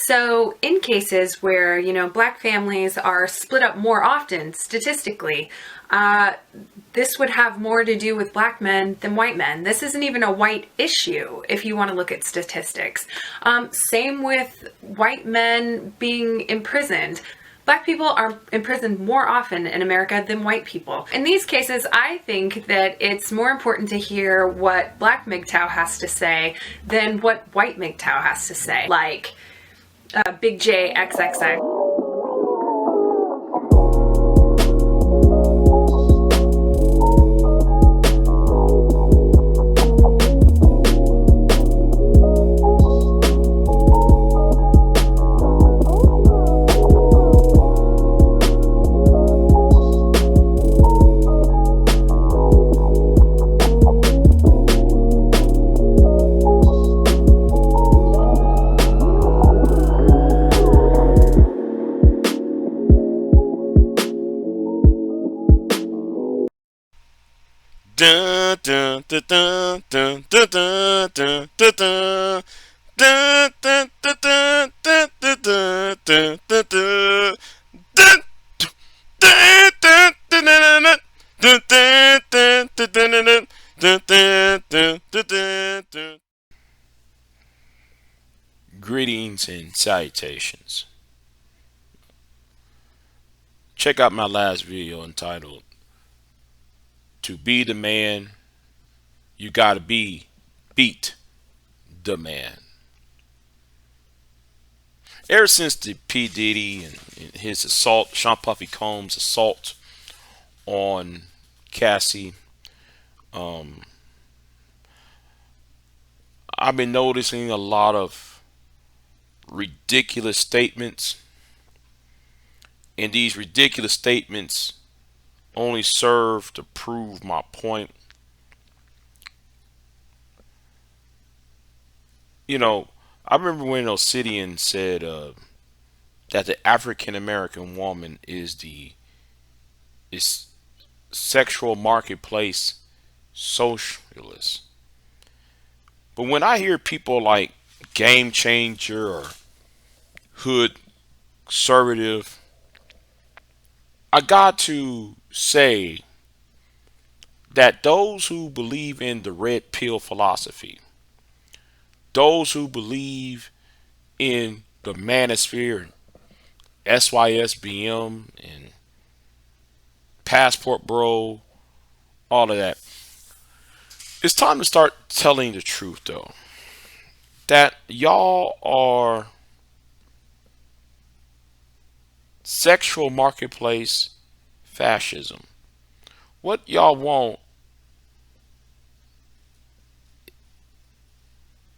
So in cases where, black families are split up more often statistically, this would have more to do with black men than white men. This isn't even a white issue if you want to look at statistics. Same with white men being imprisoned. Black people are imprisoned more often in America than white people. In these cases, I think that it's more important to hear what black MGTOW has to say than what white MGTOW has to say. Like BIGJXXX. Dun, dun, dun, dun, dun, dun, dun, dun, dun, dun. Dun, dun, dun, dun, dun, dun, dun, dun, dun, dun. Dun, dun, dun, dun, dun, dun, dun, dun, dun, dun, dun, dun, dun, dun, dun, dun. Greetings and salutations. Check out my last video entitled "To Be the Man, You Gotta Beat the Man." Ever since the P. Diddy and his assault, Sean Puffy Combs' assault on Cassie, I've been noticing a lot of ridiculous statements, and these ridiculous statements only serve to prove my point. I remember when Obsidian said that the African American woman is sexual marketplace socialist. But when I hear people like Game Changer or Hood Conservative, I got to say that those who believe in the red pill philosophy, those who believe in the manosphere, SYSBM and Passport Bro, all of that, it's time to start telling the truth though. That y'all are sexual marketplace fascism. What y'all want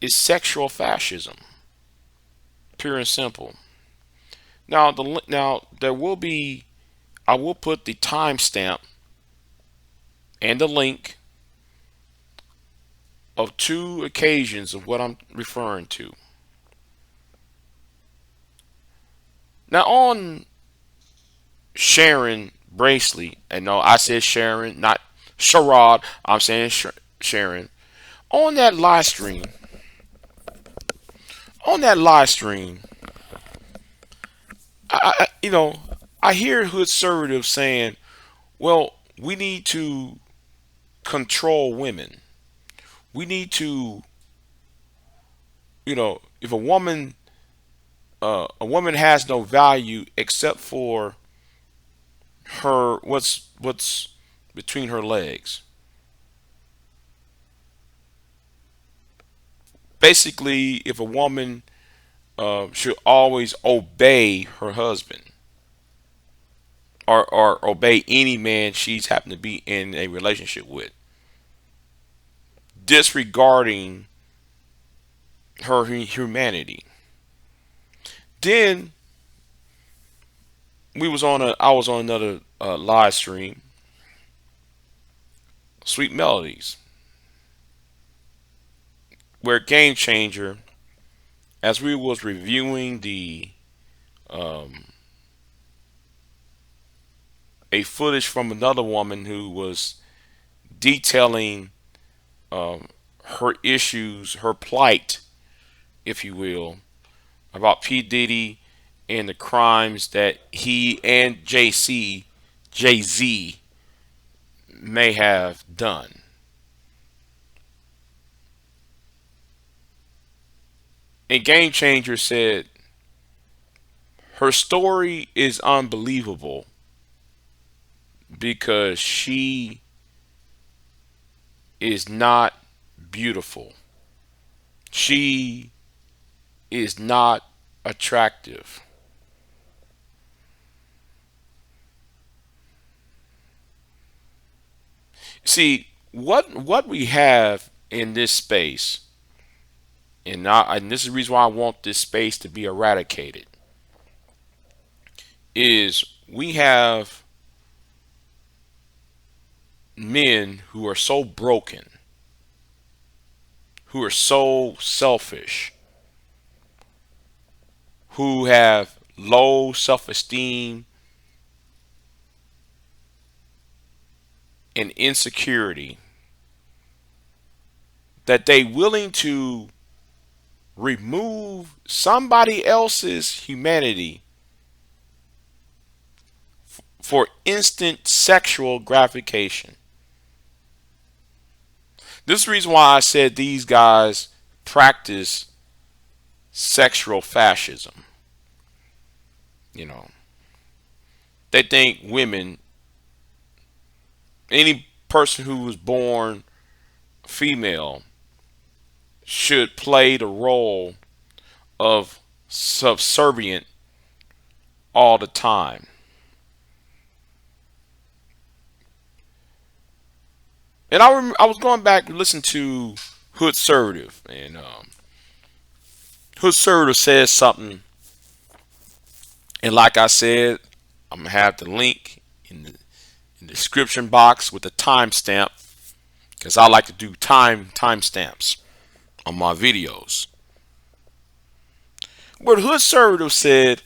is sexual fascism, pure and simple. Now, there will be. I will put the timestamp and the link of two occasions of what I'm referring to. Now, on Sharon Braceley, and no, I said Sharon, not Sherrod. I'm saying Sharon. On that live stream, I hear hood conservatives saying, well, we need to control women. We need to, if a woman has no value except for her, what's between her legs. Basically, if a woman should always obey her husband, or obey any man she's happened to be in a relationship with, disregarding her humanity. Then I was on another live stream, Sweet Melodies, where Game Changer, as we was reviewing the a footage from another woman who was detailing her issues, her plight, if you will, about P. Diddy and the crimes that he and Jay Z may have done. And Game Changer said her story is unbelievable because she is not beautiful. She is not attractive. See, what we have in this space, and this is the reason why I want this space to be eradicated, is we have men who are so broken, who are so selfish, who have low self-esteem and insecurity, that they willing to remove somebody else's humanity for instant sexual gratification. This is the reason why I said these guys practice sexual fascism. You know, they think women, any person who was born female, should play the role of subservient all the time. And I was going back to listen to Hood Servative, and Hood Servative says something, and like I said, I'm gonna have the link in the description box with the timestamp, because I like to do timestamps on my videos. What Hood Servative said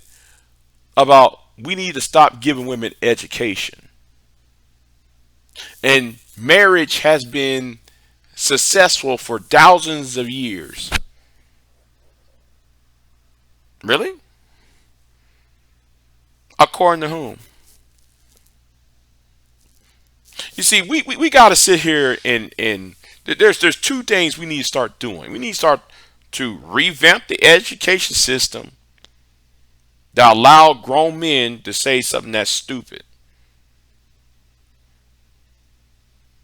about we need to stop giving women education, and marriage has been successful for thousands of years. Really? According to whom? You see, we got to sit here and there's two things we need to start doing. We need to start to revamp the education system that allow grown men to say something that's stupid.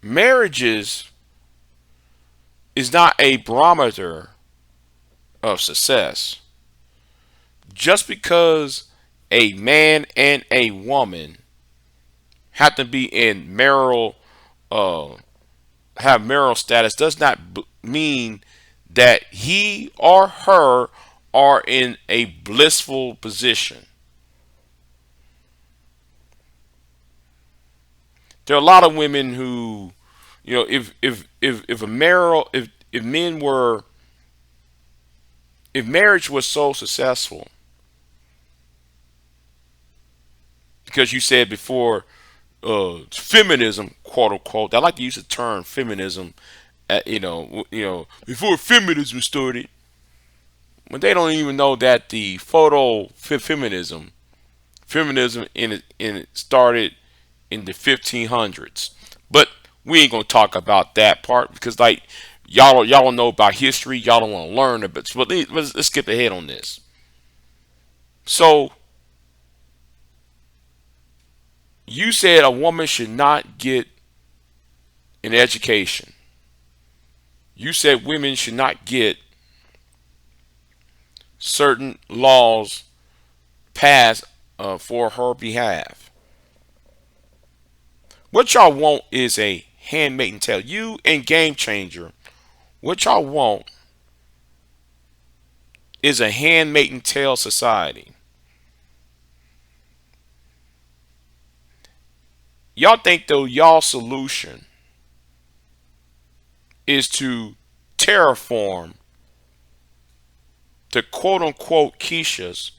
Marriages is not a barometer of success. Just because a man and a woman have to be in have marital status does not mean that he or her are in a blissful position. There are a lot of women who, if a marital if men were if marriage was so successful, because you said before, feminism, quote unquote. I like to use the term feminism. Before feminism started, when they don't even know that the feminism in it started in the 1500s. But we ain't gonna talk about that part because like y'all don't know about history. Y'all don't want to learn it. But let's skip ahead on this. So you said a woman should not get an education. You said women should not get certain laws passed for her behalf. What y'all want is a handmaiden tale. You and Game Changer, what y'all want is a handmaiden tale society. Y'all think though y'all solution is to terraform the quote unquote Keishas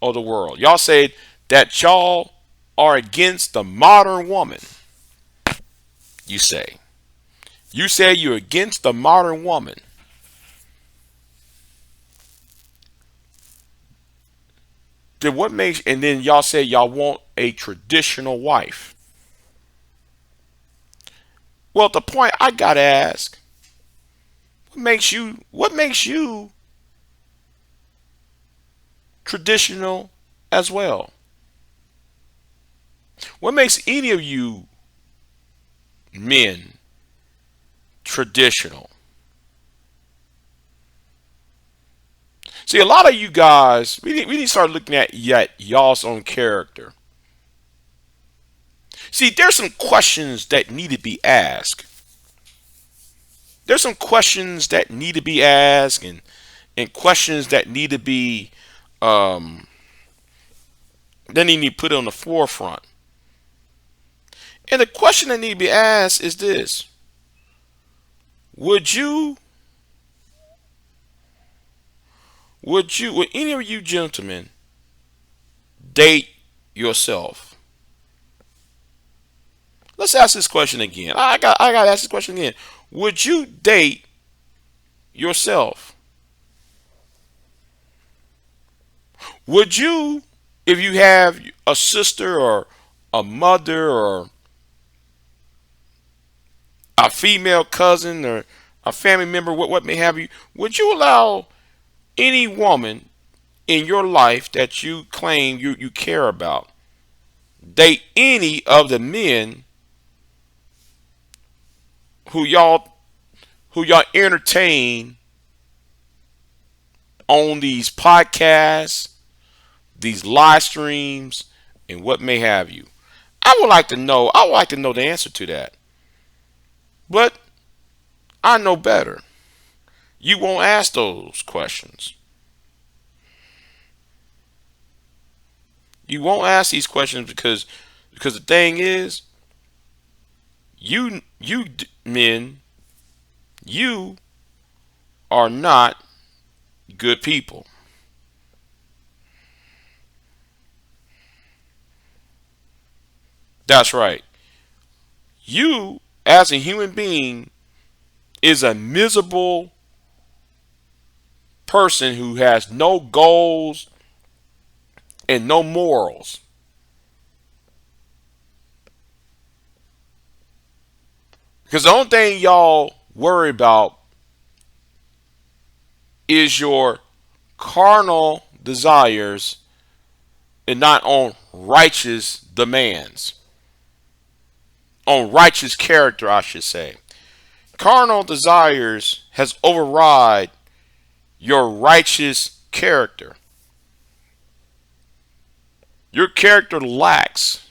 of the world. Y'all say that y'all are against the modern woman. You say you're against the modern woman. Then what makes, and then y'all say y'all want a traditional wife. Well, at the point I gotta ask, what makes you traditional as well? What makes any of you men traditional? See, a lot of you guys, we need to start looking at y'all's own character. See, there's some questions that need to be asked. There's some questions that need to be asked, and questions that need to be then you need to put it on the forefront. And the question that need to be asked is this: Would any of you gentlemen date yourself? Let's ask this question again. I got to ask this question again. Would you date yourself? Would you, if you have a sister or a mother or a female cousin or a family member, what may have you, would you allow any woman in your life that you claim you care about date any of the men who y'all entertain on these podcasts, these live streams, and what may have you? I would like to know the answer to that. But I know better. You won't ask those questions. You won't ask these questions because the thing is, you men, you are not good people. That's right. You, as a human being, is a miserable person who has no goals and no morals. Because the only thing y'all worry about is your carnal desires and not on righteous demands. On righteous character, I should say. Carnal desires has override your righteous character. Your character lacks.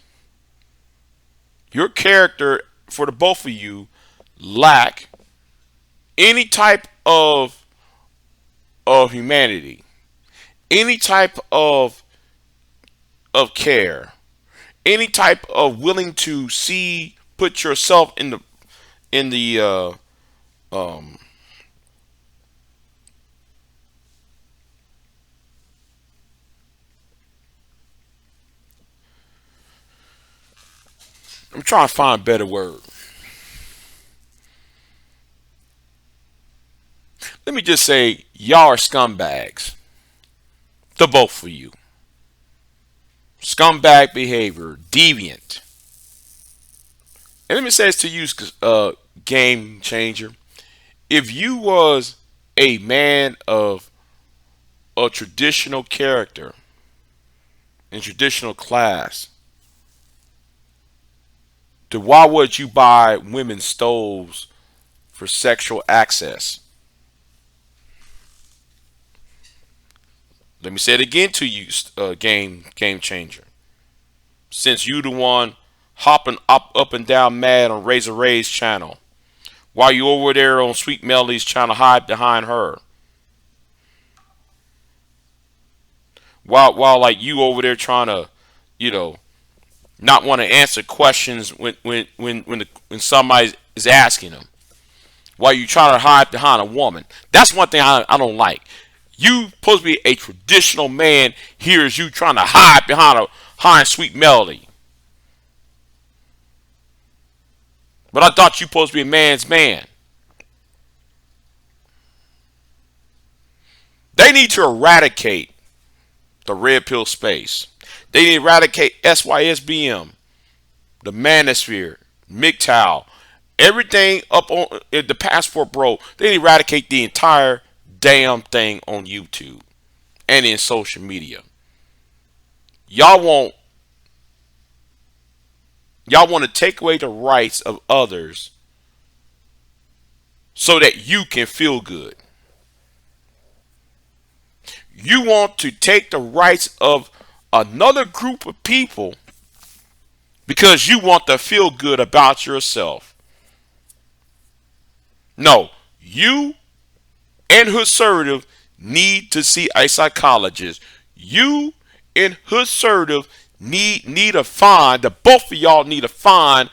Your character, for the both of you, lack any type of humanity, any type of care, any type of willing to put yourself in the I'm trying to find a better word. Let me just say, y'all are scumbags. The both of you. Scumbag behavior, deviant. And let me say this to you, game changer. If you was a man of a traditional character and traditional class, then why would you buy women's stoves for sexual access? Let me say it again to you, game changer. Since you the one hopping up and down mad on Razor Ray's channel, while you over there on Sweet Melody's trying to hide behind her, while like you over there trying to, not want to answer questions when somebody is asking them, while you trying to hide behind a woman. That's one thing I don't like. You supposed to be a traditional man. Here's you trying to hide behind Sweet Melody. But I thought you supposed to be a man's man. They need to eradicate the red pill space. They need to eradicate SYSBM, the manosphere, MGTOW, everything up on the passport, bro. They need to eradicate the entire damn thing on YouTube and in social media. Y'all want to take away the rights of others so that you can feel good. You want to take the rights of another group of people because you want to feel good about yourself. No, you and Hoodservative need to see a psychologist. You and Hoodservative need to find, the both of y'all need to find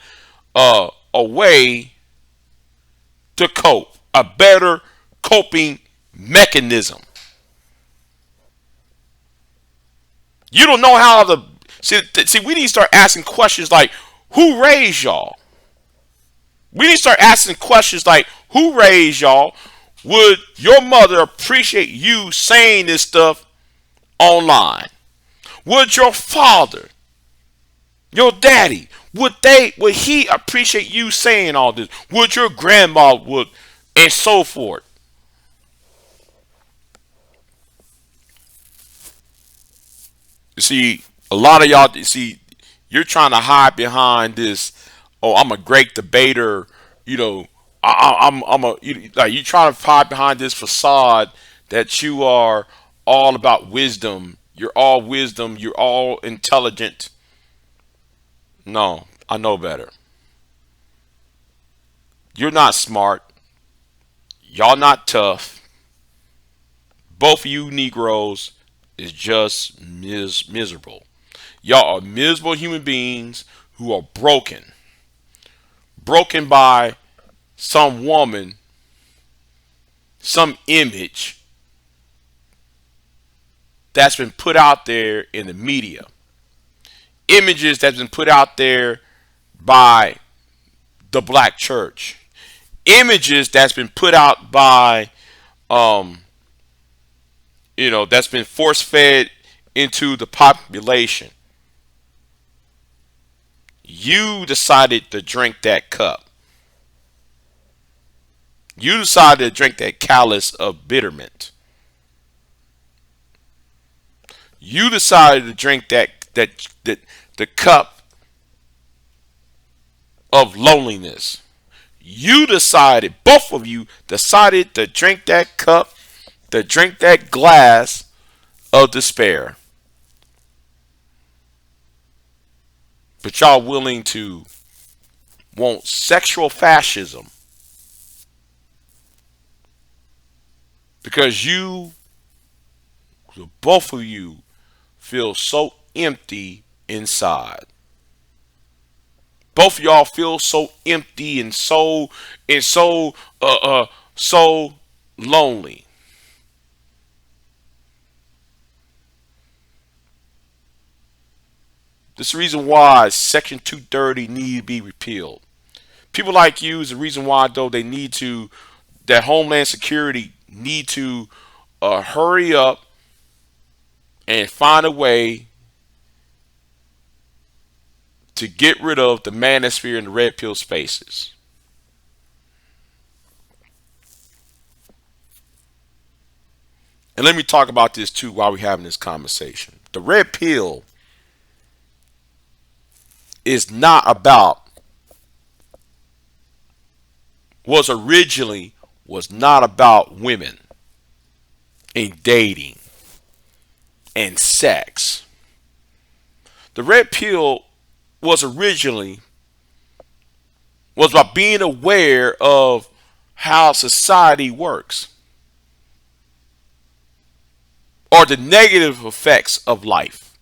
a way to cope, a better coping mechanism. You don't know how to see. We need to start asking questions like, who raised y'all? We need to start asking questions like, who raised y'all? Would your mother appreciate you saying this stuff online? Would your father, your daddy, would he appreciate you saying all this? Would your grandma and so forth? You see, a lot of y'all, you're trying to hide behind this. Oh, I'm a great debater. You know, you trying to hide behind this facade that you are all about wisdom. You're all wisdom. You're all intelligent. No, I know better. You're not smart. Y'all not tough. Both of you Negroes is just miserable. Y'all are miserable human beings who are broken. Broken by some woman, some image that's been put out there in the media. Images that's been put out there by the black church. Images that's been put out by that's been force fed into the population. You decided to drink that cup. You decided to drink that chalice of bitterment. You decided to drink the cup of loneliness. You decided, both of you decided to drink that cup, to drink that glass of despair. But y'all willing to want sexual fascism because both of you feel so empty inside. Both of y'all feel so empty and so lonely. This is the reason why Section 230 need to be repealed. People like you is the reason why, though, that Homeland Security need to hurry up and find a way to get rid of the manosphere and the red pill spaces. And let me talk about this too while we're having this conversation. The red pill originally was not about women and dating and sex. The red pill was about being aware of how society works or the negative effects of life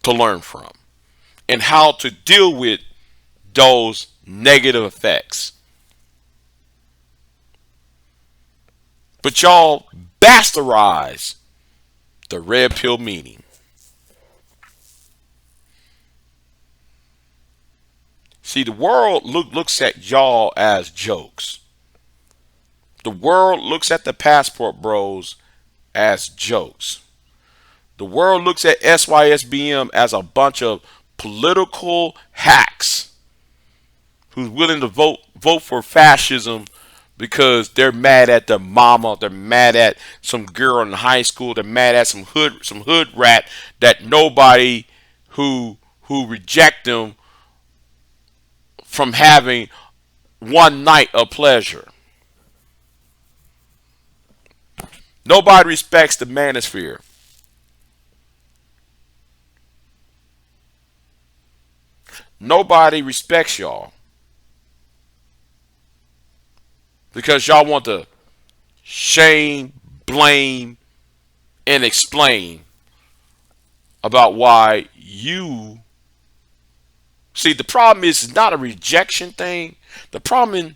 to learn from and how to deal with those negative effects. But y'all bastardize the red pill meaning. See, the world looks at y'all as jokes. The world looks at the passport bros as jokes. The world looks at SYSBM as a bunch of political hacks who's willing to vote for fascism because they're mad at their mama, they're mad at some girl in high school, they're mad at some hood rat that nobody who reject them from having one night of pleasure. Nobody respects the manosphere. Nobody respects y'all because y'all want to shame, blame, and explain about why you see. The problem is it's not a rejection thing. The problem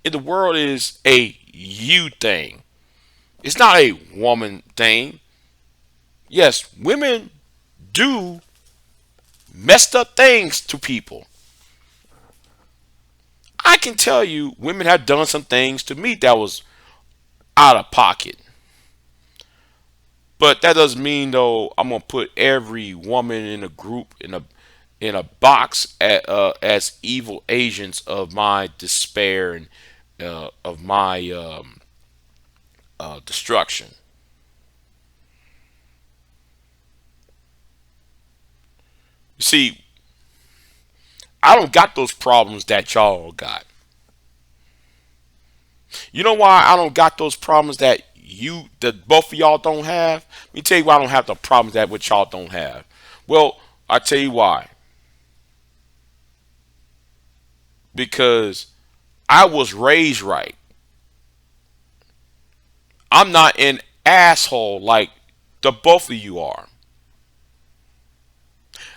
in the world is a you thing. It's not a woman thing. Yes, women do messed up things to people. I can tell you women have done some things to me that was out of pocket. But that doesn't mean though I'm gonna put every woman in a group in a box as evil agents of my despair and of my destruction. You see, I don't got those problems that y'all got. You know why I don't got those problems that both of y'all don't have? Let me tell you why I don't have the problems that what y'all don't have. Well, I tell you why. Because I was raised right. I'm not an asshole like the both of you are.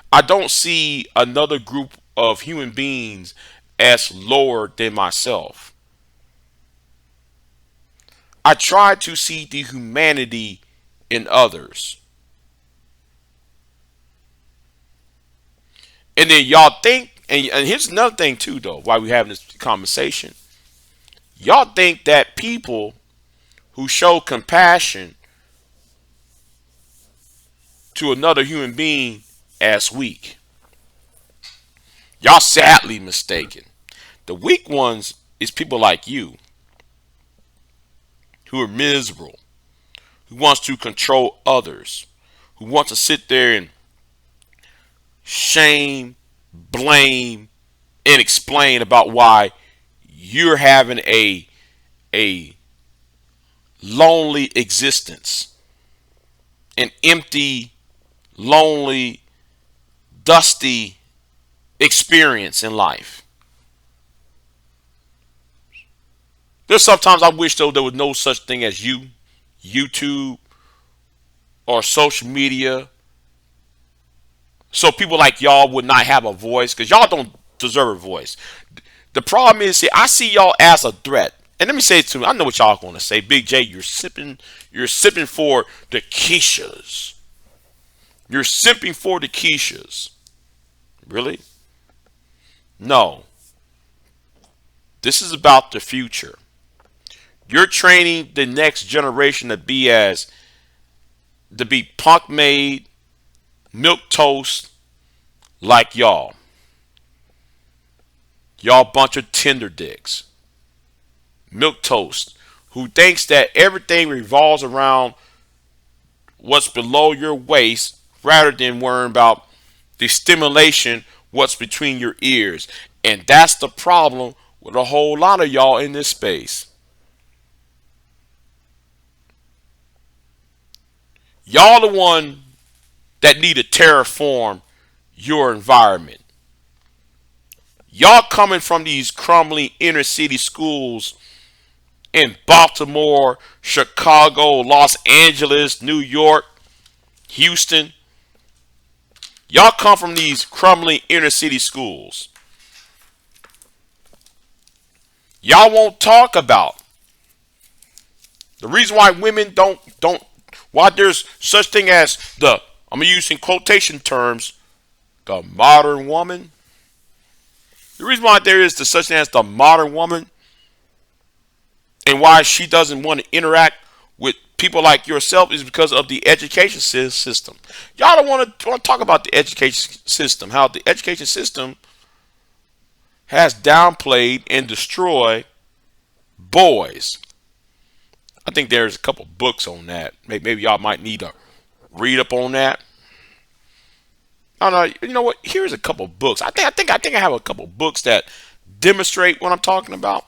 I don't see another group of human beings as lower than myself. I try to see the humanity in others. And then y'all think, and here's another thing too though, why we having this conversation. Y'all think that people who show compassion to another human being as weak. Y'all sadly mistaken. The weak ones is people like you who are miserable, who wants to control others, who wants to sit there and shame, blame, and explain about why you're having a lonely existence, an empty, lonely, dusty experience in life. There's sometimes I wish though there was no such thing as YouTube or social media, so people like y'all would not have a voice, because y'all don't deserve a voice. The problem is, see, I see y'all as a threat. And let me say it to me. I know what y'all going to say. Big J, you're sipping for the Keishas. You're simping for the Keishas. Really? No. This is about the future. You're training the next generation to be punk made, milk toast like y'all. Y'all bunch of Tinder dicks. Milk toast who thinks that everything revolves around what's below your waist rather than worrying about the stimulation what's between your ears. And that's the problem with a whole lot of y'all in this space. Y'all the one that need to terraform your environment. Y'all coming from these crumbling inner city schools in Baltimore, Chicago, Los Angeles, New York, Houston. Y'all come from these crumbling inner city schools. Y'all won't talk about the reason why women don't why there's such thing as I'm using quotation terms, the modern woman. The reason why there is such thing as the modern woman, and why she doesn't want to interact with people like yourself is because of the education system. Y'all don't want to talk about the education system, how the education system has downplayed and destroyed boys. I think there's a couple books on that. Maybe y'all might need to read up on that. I don't know. You know what? Here's a couple books. I think I have a couple books that demonstrate what I'm talking about.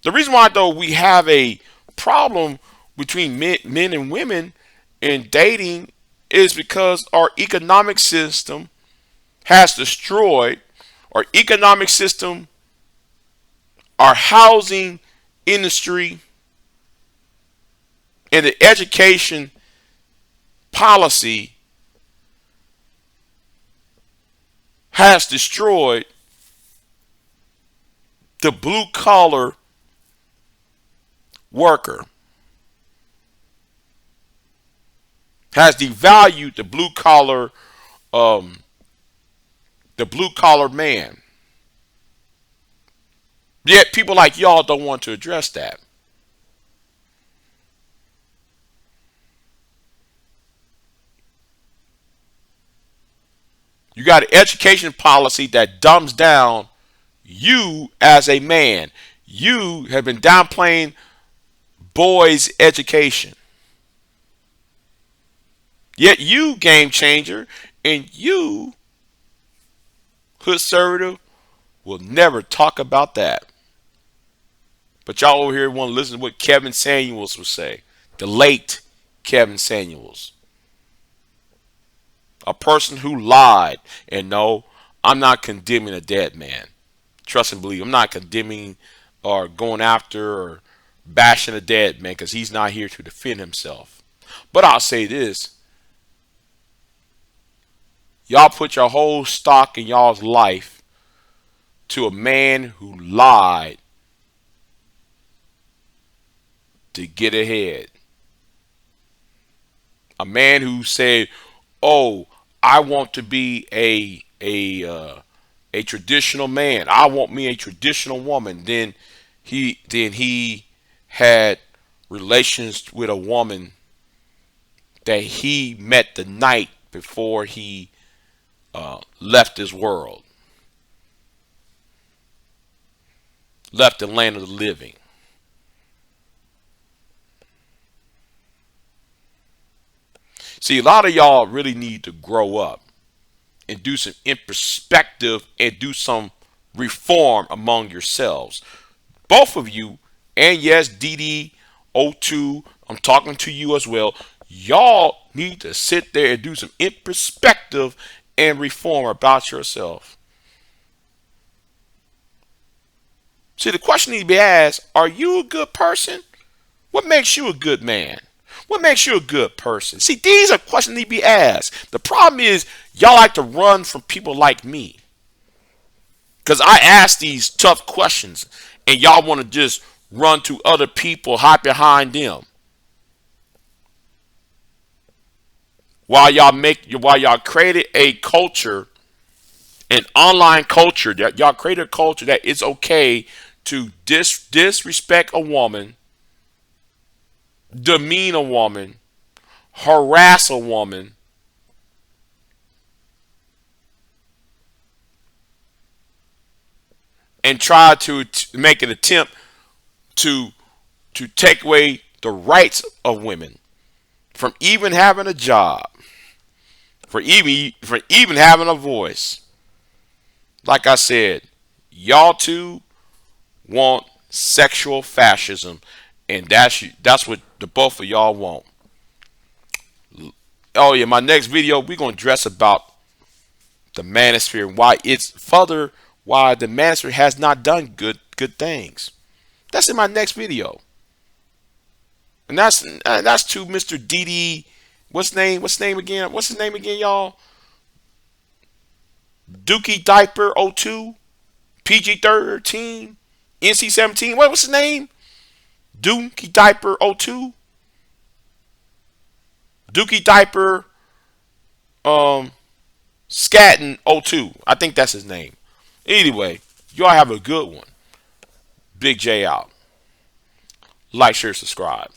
The reason why though we have a problem between men and women in dating is because our economic system has destroyed our economic system, our housing industry, and the education policy has destroyed the blue collar worker, has devalued the blue collar man. Yet people like y'all don't want to address that. You got an education policy that dumbs down you as a man. You have been downplaying boys' education. Yet you, game changer, and you, conservative, will never talk about that. But y'all over here want to listen to what Kevin Samuels would say. The late Kevin Samuels. A person who lied. And no, I'm not condemning a dead man. Trust and believe. I'm not condemning or going after or bashing a dead man because he's not here to defend himself. But I'll say this. Y'all put your whole stock in y'all's life to a man who lied to get ahead. A man who said, "Oh, I want to be a traditional man. I want me a traditional woman." Then he had relations with a woman that he met the night before he left this world, left the land of the living. See, a lot of y'all really need to grow up and do some introspective and do some reform among yourselves. Both of you, and yes, DD02, I'm talking to you as well. Y'all need to sit there and do some introspective and reform about yourself. See, the question needs to be asked, are you a good person? What makes you a good man? What makes you a good person? See, these are questions that need to be asked. The problem is y'all like to run from people like me. Because I ask these tough questions and y'all want to just run to other people, hide behind them. While y'all created a culture, an online culture, that y'all created a culture that it's okay to disrespect a woman, demean a woman, harass a woman, and try to make an attempt to take away the rights of women from even having a job, for even having a voice. Like I said, y'all too want sexual fascism, and that's what the both of y'all want. Oh yeah, my next video we're gonna address about the manosphere and why the manosphere has not done good things. That's in my next video, and that's to Mr. DD. What's his name again, y'all? Dookie Diaper 02, PG 13, NC 17. What's his name? Dookie Diaper 02, Dookie Diaper Scatton 02. I think that's his name. Anyway, y'all have a good one. Big J out. Like, share, subscribe.